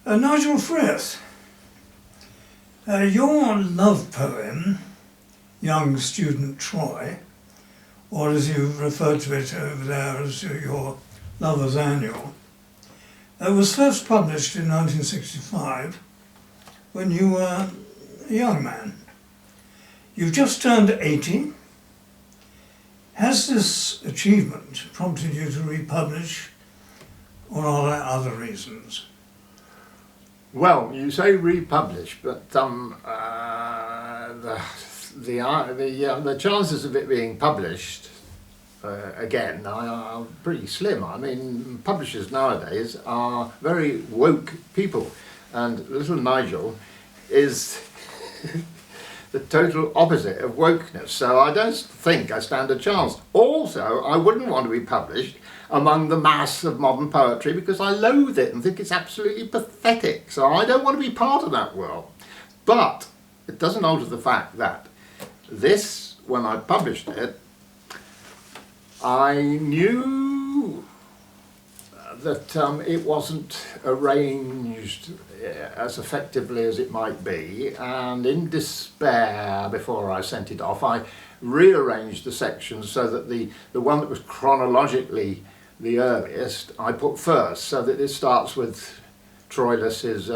Nigel Frith, your love poem, Young Student Troy, or as you've referred to it over there as your Lover's Annual, was first published in 1965 when you were a young man. You've just turned 80. Has this achievement prompted you to republish, or are there other reasons? Well, you say republish, but the chances of it being published again are pretty slim. I mean, publishers nowadays are very woke people, and little Nigel is the total opposite of wokeness, so I don't think I stand a chance. Also, I wouldn't want to be published among the mass of modern poetry because I loathe it and think it's absolutely pathetic, so I don't want to be part of that world. But it doesn't alter the fact that this, when I published it, I knew that it wasn't arranged as effectively as it might be, and in despair, before I sent it off, I rearranged the sections so that the one that was chronologically the earliest I put first, so that it starts with Troilus'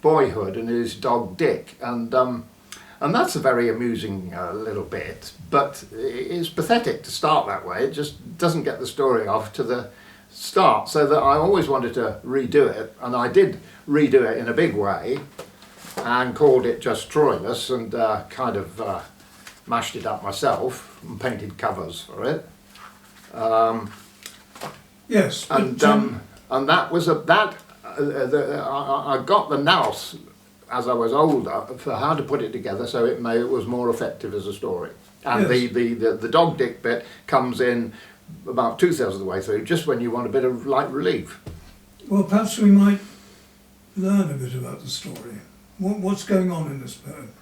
boyhood and his dog Dick, and that's a very amusing little bit, but it's pathetic to start that way. It just doesn't get the story off to the start, so that I always wanted to redo it, and I did redo it in a big way and called it just Troilus, and kind of mashed it up myself and painted covers for it. Yes, and that was I got the nous as I was older for how to put it together so it was more effective as a story. And yes, the dog Dick bit comes in about 2/3 of the way through, just when you want a bit of light relief. Well, perhaps we might learn a bit about the story. What's going on in this poem?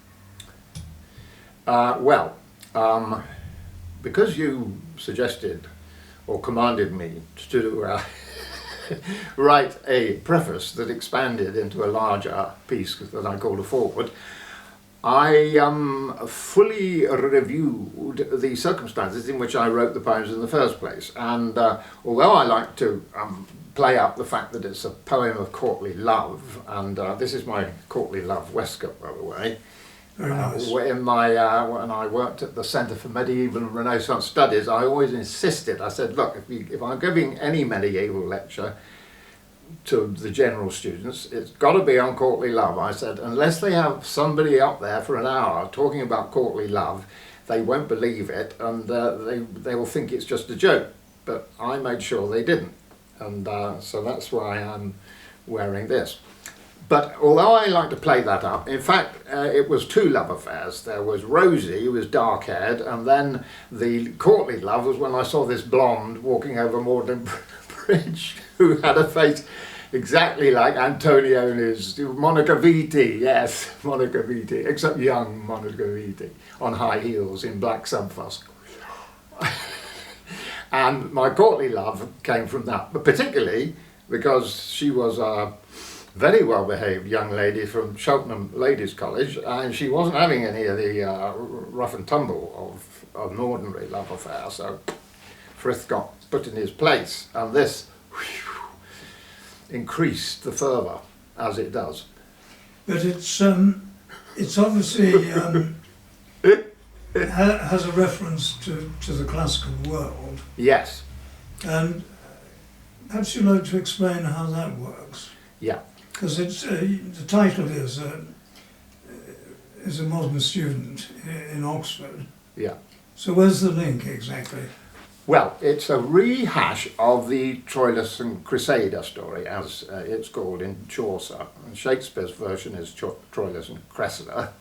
Because you suggested or commanded me to write a preface that expanded into a larger piece that I called a foreword, I fully reviewed the circumstances in which I wrote the poems in the first place, and although I like to play up the fact that it's a poem of courtly love, and this is my courtly love waistcoat, by the way. Very nice. When I worked at the Centre for Medieval and Renaissance Studies, I always insisted, I said, look, if I'm giving any medieval lecture to the general students, it's got to be on courtly love. I said, unless they have somebody up there for an hour talking about courtly love, they won't believe it, and they will think it's just a joke. But I made sure they didn't, and so that's why I'm wearing this. But although I like to play that up, in fact, it was two love affairs. There was Rosie, who was dark-haired, and then the courtly love was when I saw this blonde walking over Magdalen Bridge, who had a face exactly like Antonioni's, Monica Vitti, yes, Monica Vitti, except young Monica Vitti, on high heels in black subfusc. And my courtly love came from that, but particularly because she was a very well-behaved young lady from Cheltenham Ladies' College, and she wasn't having any of the rough and tumble of an ordinary love affair, so Frith got put in his place, and this increased the fervour, as it does. But it's obviously has a reference to the classical world. Yes. And perhaps you'd like to explain how that works. Yeah. Because it's the title is a modern student in Oxford. Yeah. So where's the link exactly? Well, it's a rehash of the Troilus and Cressida story, as it's called in Chaucer. And Shakespeare's version is Troilus and Cressida.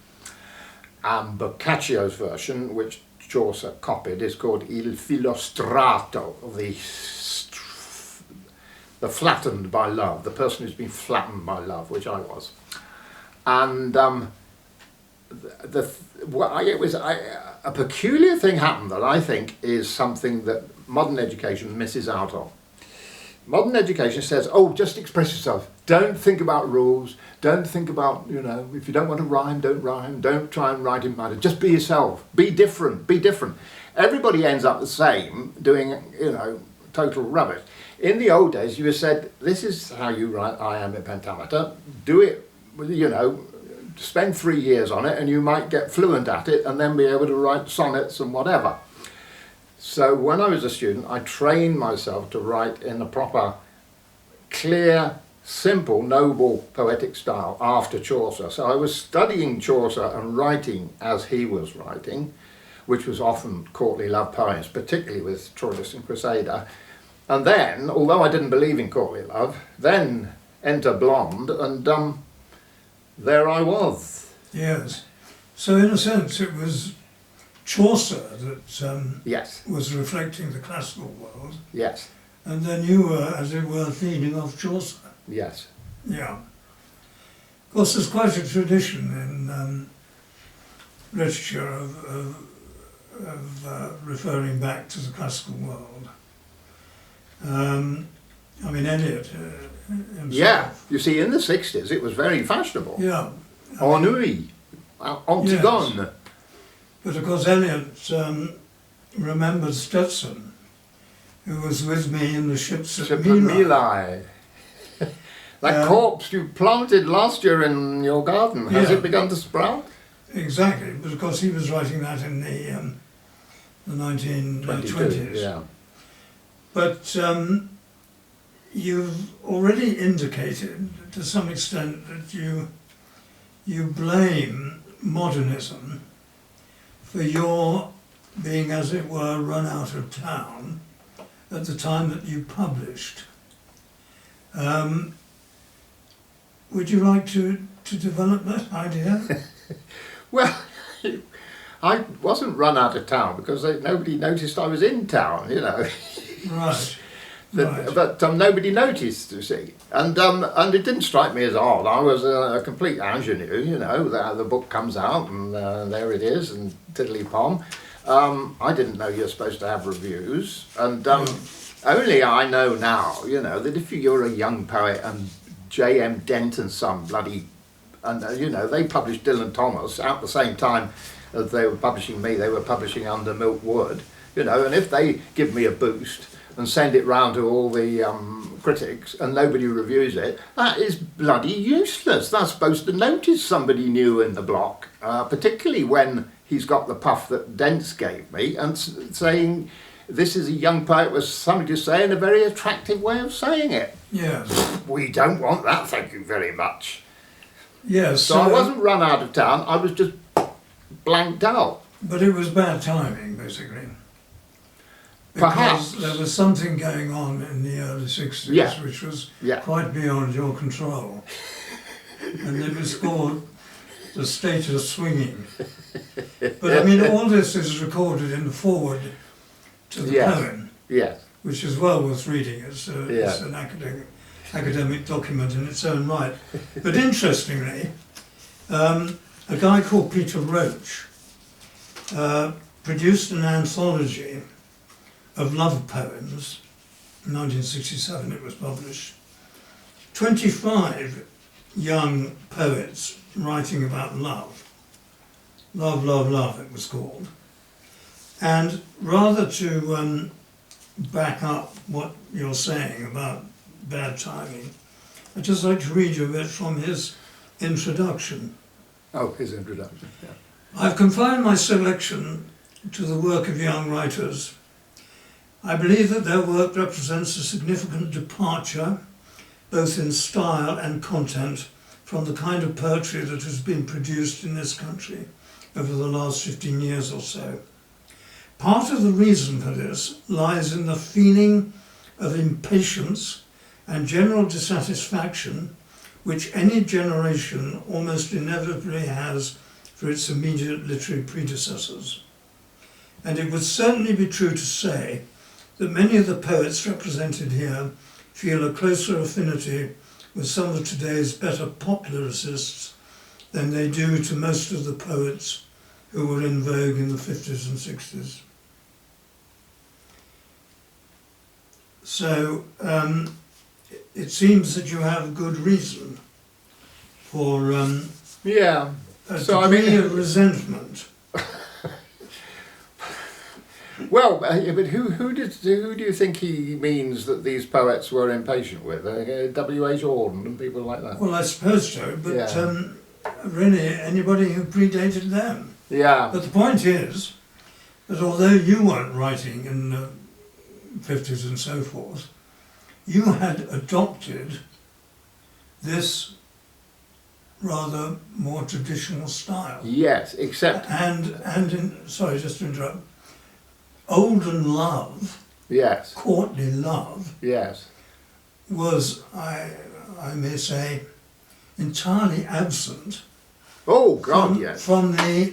And Boccaccio's version, which Chaucer copied, is called Il Filostrato, the flattened by love, the person who's been flattened by love, which I was. And a peculiar thing happened that I think is something that modern education misses out on. Modern education says, oh, just express yourself. Don't think about rules. Don't think about, you know, if you don't want to rhyme, don't rhyme. Don't try and write in matter. Just be yourself. Be different. Be different. Everybody ends up the same, doing, you know, total rubbish. In the old days, you were said, this is how you write iambic pentameter. Do it, you know, spend 3 years on it and you might get fluent at it and then be able to write sonnets and whatever. So when I was a student, I trained myself to write in a proper, clear, simple, noble, poetic style after Chaucer. So I was studying Chaucer and writing as he was writing, which was often courtly love poems, particularly with Troilus and Cressida. And then, although I didn't believe in courtly love, then enter Blonde, and there I was. Yes. So in a sense it was Chaucer that Yes, was reflecting the classical world, yes, and then you were, as it were, feeding off Chaucer. yes. Yeah. Of course, there's quite a tradition in literature of referring back to the classical world. I mean, Eliot himself. Yeah, you see, in the 60s it was very fashionable. Yeah. Ennui, Antigone. Yes. But of course, Eliot remembered Stetson, who was with me in the ships at Mylae. That corpse you planted last year in your garden, has Yeah. it begun to sprout? Exactly, but of course he was writing that in the 1920s. Yeah. But you've already indicated to some extent that you blame modernism for your being, as it were, run out of town at the time that you published. Would you like to develop that idea? Well, I wasn't run out of town because nobody noticed I was in town, you know. Right. But nobody noticed, you see. And it didn't strike me as odd. I was a complete ingenue, you know. The book comes out and there it is, and tiddly-pom. I didn't know you're supposed to have reviews. And only I know now, you know, that if you're a young poet and J.M. Dent and Son you know, they published Dylan Thomas at the same time as they were publishing me. They were publishing under Milk Wood, you know, and if they give me a boost and send it round to all the critics and nobody reviews it, that is bloody useless. That's supposed to notice somebody new in the block, particularly when he's got the puff that Dent's gave me and saying this is a young poet with something to say and a very attractive way of saying it. Yes. We don't want that, thank you very much. Yes. So I wasn't run out of town, I was just blanked out. But it was bad timing, basically. Perhaps. Because there was something going on in the early 60s Yeah. which was Yeah. quite beyond your control. And it was called the status swinging. But I mean, all this is recorded in the foreword to the Yes. poem, Yes. which is well worth reading. It's Yeah. an academic document in its own right. But interestingly, a guy called Peter Roach produced an anthology of love poems. In 1967 it was published. 25 young poets writing about love. Love, love, love it was called. And rather to back up what you're saying about bad timing, I'd just like to read you a bit from his introduction. Oh, his introduction, yeah. I've confined my selection to the work of young writers. I believe that their work represents a significant departure, both in style and content, from the kind of poetry that has been produced in this country over the last 15 years or so. Part of the reason for this lies in the feeling of impatience and general dissatisfaction which any generation almost inevitably has for its immediate literary predecessors. And it would certainly be true to say that many of the poets represented here feel a closer affinity with some of today's better pop lyricists than they do to most of the poets who were in vogue in the 50s and 60s. So it seems that you have good reason for Yeah. a So, I degree mean- of resentment. Well, yeah, but who do you think he means that these poets were impatient with? W.H. Auden and people like that. Well, I suppose so, but Yeah. really anybody who predated them. Yeah. But the point is that although you weren't writing in the 50s and so forth, you had adopted this rather more traditional style. Yes, except Sorry, just to interrupt, olden love, yes, courtly love, yes, was, I may say, entirely absent oh God, yes, from the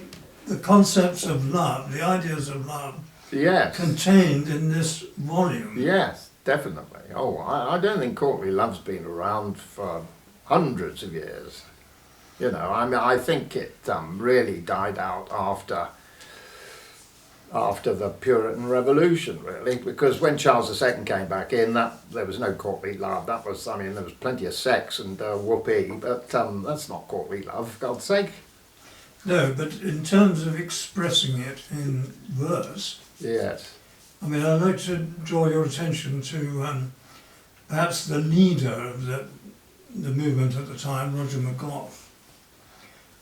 concepts of love, the ideas of love yes, contained in this volume. yes, definitely. Oh, I don't think courtly love's been around for hundreds of years. You know, I mean, I think it really died out after the Puritan Revolution, really, because when Charles II came back in, there was no courtly love. That was, I mean, there was plenty of sex and whoopee, but that's not courtly love, for God's sake. No, but in terms of expressing it in verse, Yes. I mean, I'd like to draw your attention to perhaps the leader of the movement at the time, Roger McGough,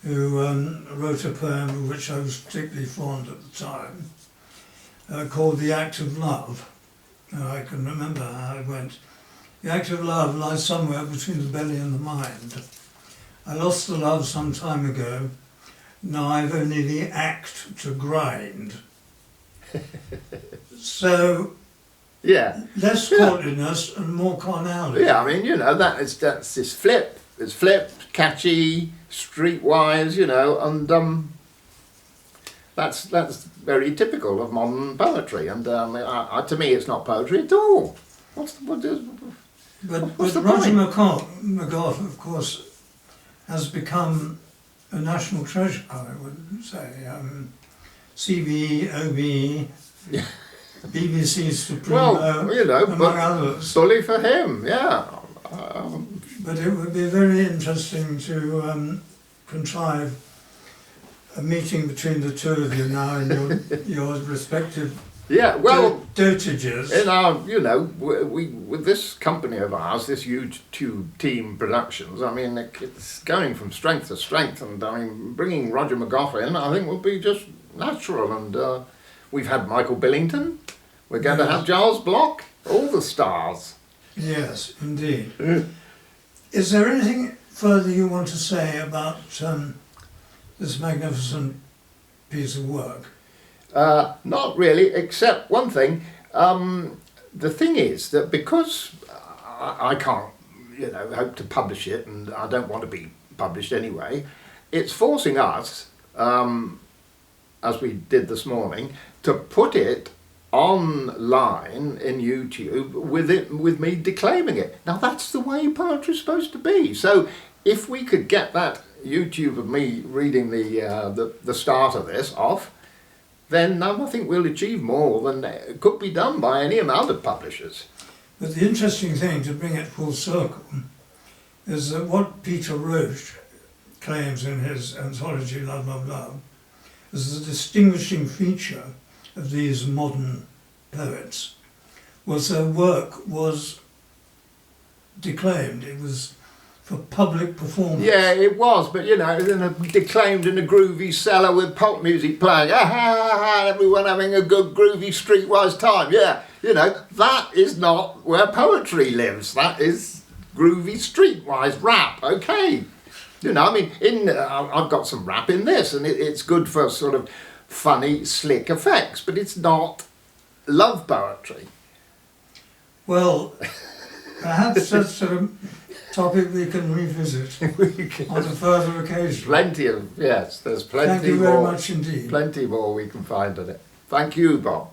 who wrote a poem of which I was particularly fond at the time, called The Act of Love. I can remember how it went. The act of love lies somewhere between the belly and the mind. I lost the love some time ago. Now I've only the act to grind. So, Yeah. less courtliness and more carnality. Yeah, I mean, you know, that's this flip. It's flipped, catchy, streetwise, you know, and that's very typical of modern poetry. And to me, it's not poetry at all. What's But the Roger point? McGough, of course, has become a national treasure, I would say. CBE, OBE, Yeah. BBC Supremo, Well, you know, among but others. bully for him, yeah. But it would be very interesting to contrive a meeting between the two of you now in your respective Yeah, well, dotages. in our, you know, we with this company of ours, this YouTube Team Productions, I mean, it's going from strength to strength, and I mean, bringing Roger McGough in, I think, would be just natural. And we've had Michael Billington, we're going to have Giles Block, all the stars. Yes, indeed. Is there anything further you want to say about this magnificent piece of work? Not really, except one thing. The thing is that because I can't, you know, hope to publish it, and I don't want to be published anyway, it's forcing us, as we did this morning, to put it online in YouTube with me declaiming it. Now that's the way poetry's supposed to be. So if we could get that YouTube of me reading the start of this off, then I think we'll achieve more than could be done by any amount of publishers. But the interesting thing, to bring it full circle, is that what Peter Roche claims in his anthology Love, Love, Love is the distinguishing feature of these modern poets was their work was declaimed. It was for public performance. Yeah, it was, but you know, declaimed in a groovy cellar with pop music playing, everyone having a good groovy streetwise time. Yeah, you know, that is not where poetry lives. That is groovy streetwise rap. Okay, you know, I mean, I've got some rap in this, and it's good for sort of funny, slick effects, but it's not love poetry. Well, perhaps that's a topic we can revisit on a further occasion. There's plenty Thank you more. very much indeed. Plenty more we can find in it. Thank you, Bob.